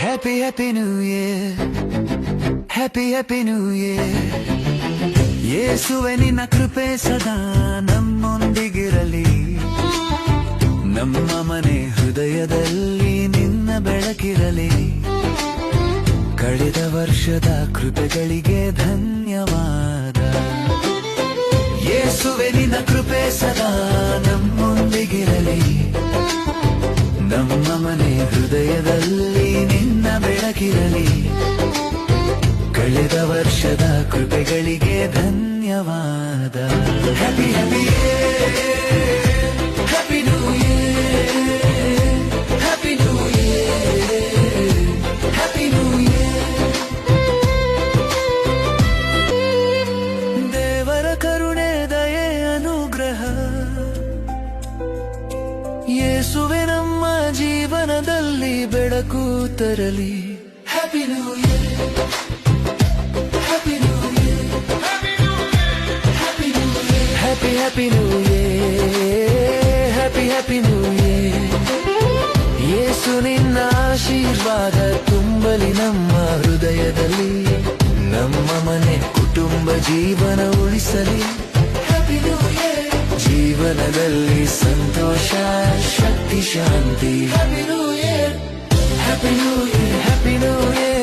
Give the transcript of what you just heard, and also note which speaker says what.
Speaker 1: Happy Happy New Year, Happy Happy New Year. ಯೇಸುವೆ ನಿನ್ನ ಕೃಪೆ ಸದಾ ನಮ್ಮೊಂದಿಗಿರಲಿ, ನಮ್ಮ ಮನೆ ಹೃದಯದಲ್ಲಿ ನಿನ್ನ ಬೆಳಕಿರಲಿ. ಕಳೆದ ವರ್ಷದ ಕೃಪೆಗಳಿಗೆ ಧನ್ಯವಾದ. ಯೇಸುವೆ ನಿನ್ನ ಕೃಪೆ ಸದಾ ನಮ್ಮೊಂದಿಗಿರಲಿ, ನಮ್ಮ ಮನೆ ಹೃದಯದಲ್ಲಿ ನಿನ್ನ ಬೆಳಕಿರಲಿ. ಕಳೆದ ವರ್ಷದ ಕೃಪೆಗಳಿಗೆ ಧನ್ಯವಾದ. Happy happy happy new year, happy new year, happy new year. ದೇವರ ಕರುಣೆ ದಯೆ ಅನುಗ್ರಹ ಯೇಸುವೆ ನಮ್ಮ ಜೀವನದಲ್ಲಿ ಬೆಳಕು ತರಲಿ. Happy new year, happy new year, happy happy new year, happy happy new year. Yesu ನಿನ್ನ ಆಶೀರ್ವಾದ ತುಂಬಲಿ ನಮ್ಮ ಹೃದಯದಲ್ಲಿ, ನಮ್ಮ ಮನೆ ಕುಟುಂಬ ಜೀವನ ಉಳಿಸಲಿ. Happy new year. ಜೀವನದಲ್ಲಿ ಸಂತೋಷ ಶಕ್ತಿ ಶಾಂತಿ. Happy new year, happy new year, happy new year.